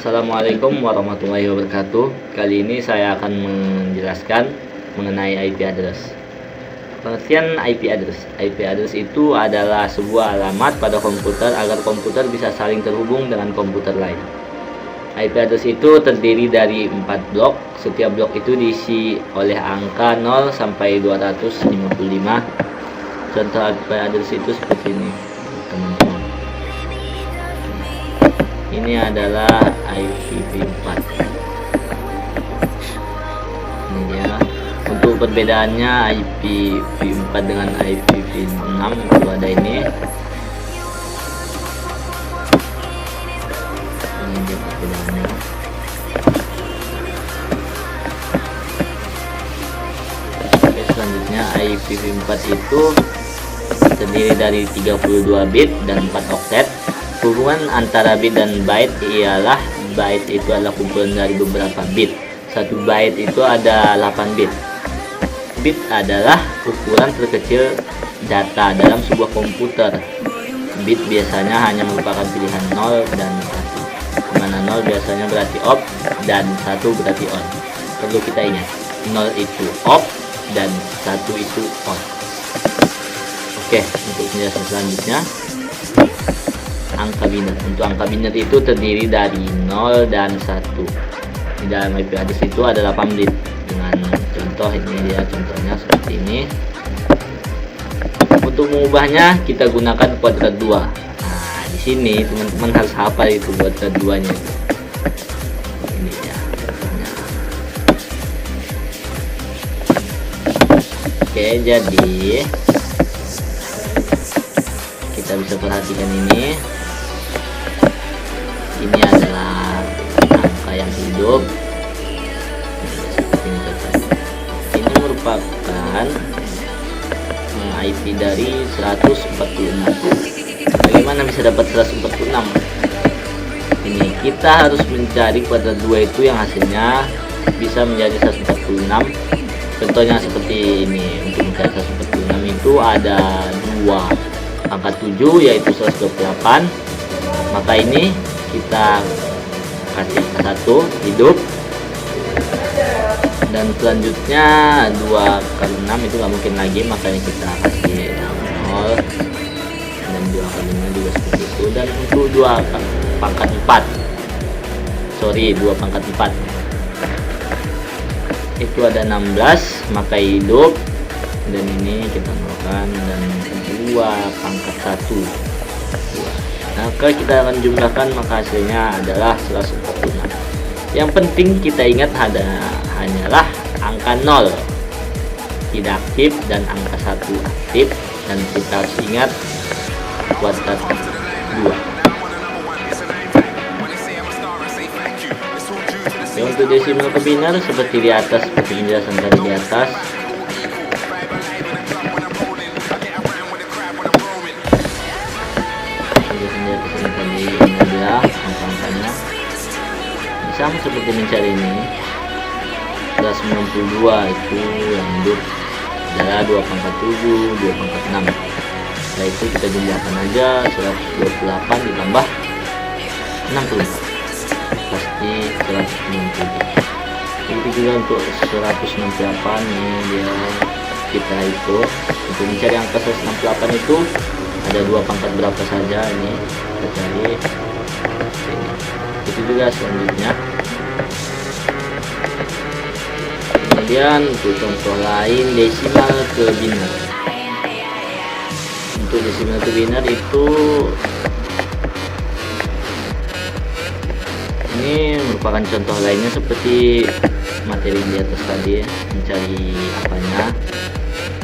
Assalamualaikum warahmatullahi wabarakatuh. Kali ini saya akan menjelaskan mengenai IP address. Pengertian IP address. IP address itu adalah sebuah alamat pada komputer agar komputer bisa saling terhubung dengan komputer lain. IP address itu terdiri dari 4 blok. Setiap blok itu diisi oleh angka 0 sampai 255. Contoh IP address itu seperti ini, teman-teman. Ini adalah IPv4. Ini dia. Untuk perbedaannya IPv4 dengan IPv6 itu ada ini. Ini dia perbedaannya. Oke, selanjutnya IPv4 itu terdiri dari 32 bit dan 4 oktet. Hubungan antara bit dan byte ialah byte itu adalah kumpulan dari beberapa bit. Satu byte itu ada 8 bit. Bit adalah ukuran terkecil data dalam sebuah komputer. Bit biasanya hanya merupakan pilihan 0 dan 1, di mana 0 biasanya berarti off dan 1 berarti on. Perlu kita ingat, 0 itu off dan 1 itu on. Oke, untuk penjelasan selanjutnya, angka biner. Untuk angka biner itu terdiri dari 0 dan 1. Di dalam IP address itu ada 8 bit. Dengan contoh ini dia, contohnya seperti ini. Untuk mengubahnya kita gunakan kuadrat 2. Nah, di sini teman-teman harus hafal itu kuadrat 2-nya. Ini ya contohnya. Oke, jadi kita bisa perhatikan ini. Ini adalah angka yang hidup. Seperti ini contohnya. Ini merupakan IP dari 146. Bagaimana bisa dapat 146? Ini kita harus mencari kuadrat 2 itu yang hasilnya bisa menjadi 146. Contohnya seperti ini. Untuk mencari 146 itu ada 2 angka 7 yaitu 128. Maka ini kita kasih 1 hidup, dan selanjutnya 2 kali 6 itu nggak mungkin lagi, makanya kita kasih 0, dan 2 kalinya juga seperti itu. Dan untuk 2 pangkat 4 itu ada 16, maka hidup, dan ini kita nolkan, dan 2 pangkat 1. Maka kita akan jumlahkan, maka hasilnya adalah 146. Yang penting kita ingat hanyalah angka 0 tidak aktif dan angka 1 aktif, dan kita harus ingat kuadrat 2. Ya, untuk desimal ke biner seperti di atas, seperti penjelasan tadi di atas. Angka-angkanya sama seperti mencari ini. 192 itu yang hidup adalah 2 pangkat 7, 2 pangkat 6. Setelah itu kita jumlahkan aja, 128 ditambah 60 pasti 190. Begitu juga untuk 168, ini dia kita hitung. Untuk mencari angka 168 itu ada 2 pangkat berapa saja, ini kita cari. Itu juga selanjutnya. Kemudian untuk contoh lain, desimal ke biner. Untuk desimal ke biner itu ini merupakan contoh lainnya seperti materi di atas tadi, mencari apanya,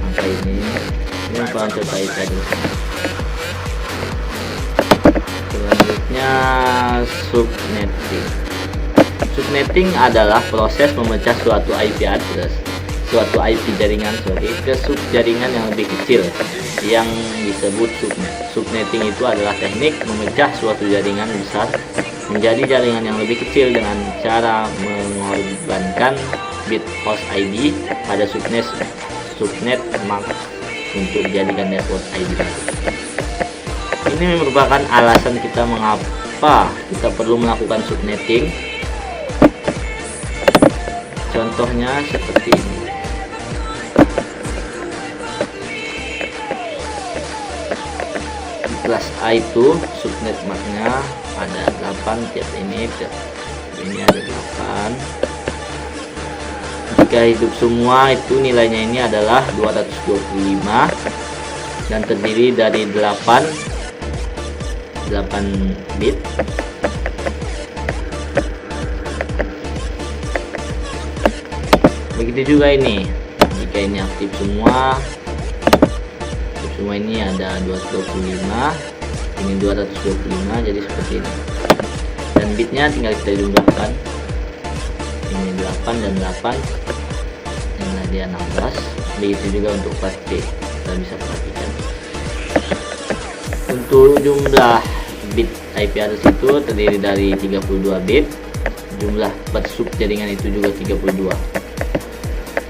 angka ini merupakan contoh IP address. Selanjutnya subnetting. Subnetting adalah proses memecah suatu IP address, suatu IP jaringan ke subjaringan yang lebih kecil yang disebut subnet. Subnetting itu adalah teknik memecah suatu jaringan besar menjadi jaringan yang lebih kecil dengan cara mengorbankan bit host ID pada subnet max untuk dijadikan network ID. Ini merupakan alasan kita Kenapa kita perlu melakukan subnetting? Contohnya seperti ini. Di kelas A itu subnet marknya ada 8, tiap ini ada 8. Jika hidup semua itu nilainya ini adalah 225 dan terdiri dari 8 bit. Begitu juga ini, jika ini aktif semua ini ada 225, ini 225, jadi seperti ini. Dan bitnya tinggal kita jumlahkan, ini 8 dan 8, yang dia 16. Begitu juga untuk kelas B, kita bisa perhatikan. Untuk jumlah bit IP address itu terdiri dari 32 bit, jumlah per sub jaringan itu juga 32.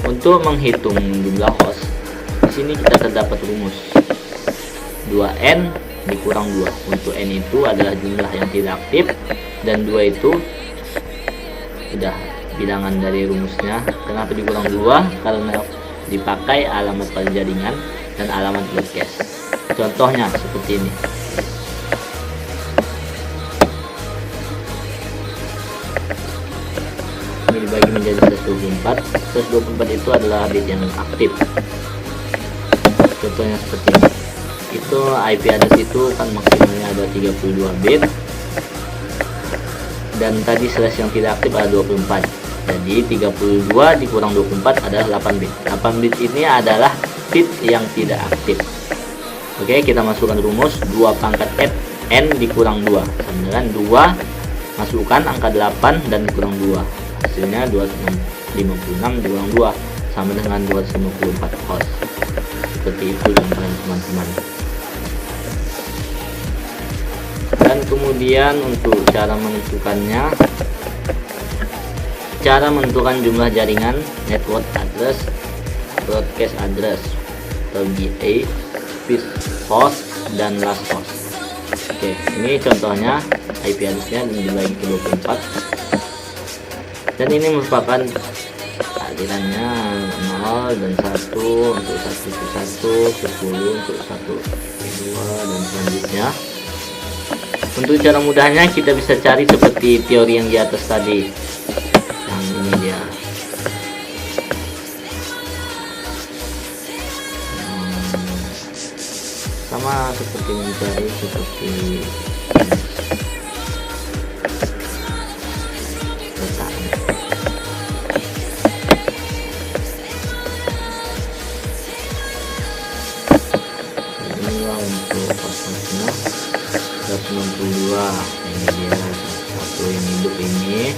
Untuk menghitung jumlah host, di sini kita terdapat rumus 2n dikurang 2. Untuk n itu adalah jumlah yang tidak aktif dan 2 itu sudah bilangan dari rumusnya. Kenapa dikurang 2? Karena dipakai alamat pada jaringan dan alamat broadcast. Contohnya seperti ini. Ini dibagi menjadi 124. 124 itu adalah bit yang aktif. Contohnya seperti ini. Itu IP address itu kan maksimalnya ada 32 bit. Dan tadi slash yang tidak aktif ada 24. Jadi 32 dikurang 24 adalah 8 bit. 8 bit ini adalah bit yang tidak aktif. Oke, kita masukkan rumus 2 pangkat n dikurang 2 sama dengan 2 masukkan angka 8 dan dikurang 2, hasilnya 256 dikurang 2 sama dengan 254 host. Seperti itu teman-teman. Dan kemudian untuk cara menentukan jumlah jaringan, network address, broadcast address atau GA, first host dan last host. Oke, ini contohnya IP addressnya dibagi ke 24 dan ini merupakan alirannya 0 dan 1 untuk 1 ke 1, 10 untuk 1 ke 2 dan selanjutnya. Untuk cara mudahnya kita bisa cari seperti teori yang di atas tadi. Yang ini dia. Sama seperti mencari seperti letaknya. Inilah untuk pasnya 162. Ini dia satu yang hidup ini,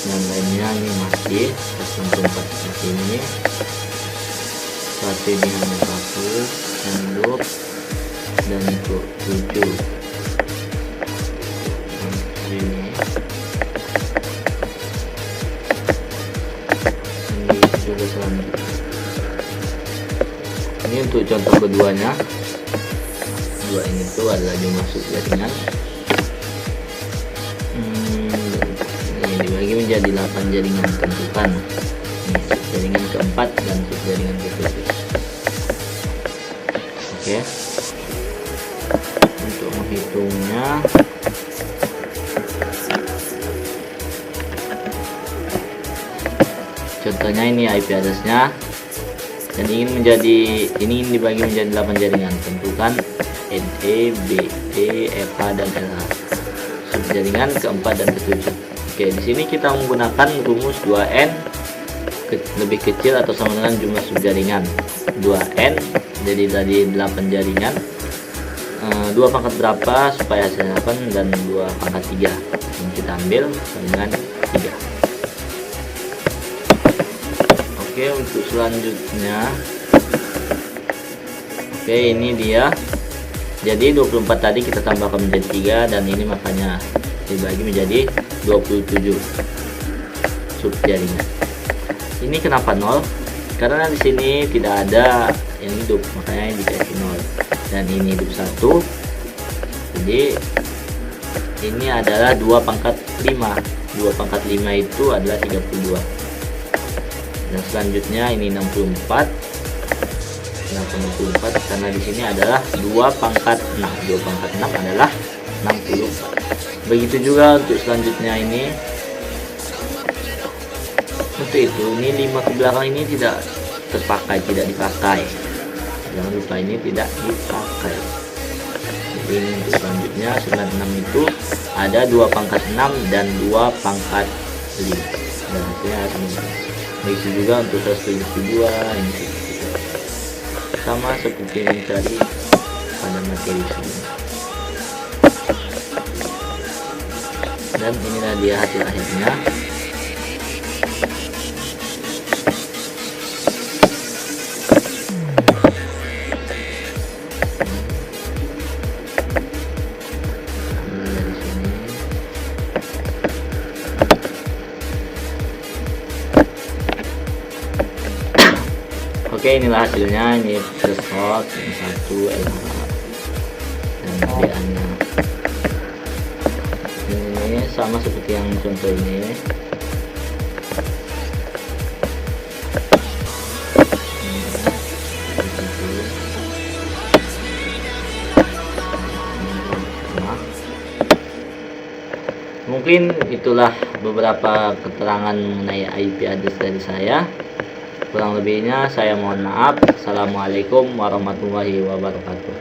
dan lainnya ini masih 164 seperti ini. Satu ini hanya satu yang hidup. Dan untuk 7 ini juga selanjutnya. Ini untuk contoh keduanya. Dua ini tuh adalah jumlah sub jaringan. Ini dibagi menjadi 8 jaringan. Tentukan ini sub jaringan keempat dan sub jaringan ke-7. Oke. Untuk menghitungnya, contohnya ini IP addressnya dan ingin dibagi menjadi 8 jaringan. Tentukan NE, BE, FH dan LH, sub jaringan keempat dan ke-7. Oke, di sini kita menggunakan rumus 2n lebih kecil atau sama dengan jumlah sub jaringan. 2n jadi dari 8 jaringan, 2 pangkat berapa supaya hasilnya 8 dan 2 pangkat 3 yang kita ambil sama dengan 3. Oke, untuk selanjutnya, oke, ini dia. Jadi 24 tadi kita tambahkan menjadi 3 dan ini makanya dibagi menjadi 27 sub jaringan. Ini kenapa 0? Karena di sini tidak ada yang hidup, makanya dikasih 0. Dan ini hidup 1. Jadi ini adalah 2 pangkat 5. 2 pangkat 5 itu adalah 32. Dan selanjutnya ini 64 karena di sini adalah 2 pangkat 6. 2 pangkat 6 adalah 64. Begitu juga untuk selanjutnya ini. Untuk itu ini 5 ke belakang ini tidak terpakai, tidak dipakai. Jangan lupa ini tidak dipakai. Jadi ini untuk selanjutnya 96 itu ada 2 pangkat 6 dan 2 pangkat 5. Dan hasilnya sama. Begitu juga untuk 172 ini sama seperti yang tadi pada materi sebelumnya. Dan inilah dia hasil akhirnya. Oke, inilah hasilnya. Ini threshold yang 1 LH dan BA nya ini sama seperti yang contoh ini. Mungkin itulah beberapa keterangan mengenai IP address dari saya. Kurang lebihnya saya mohon maaf. Assalamualaikum warahmatullahi wabarakatuh.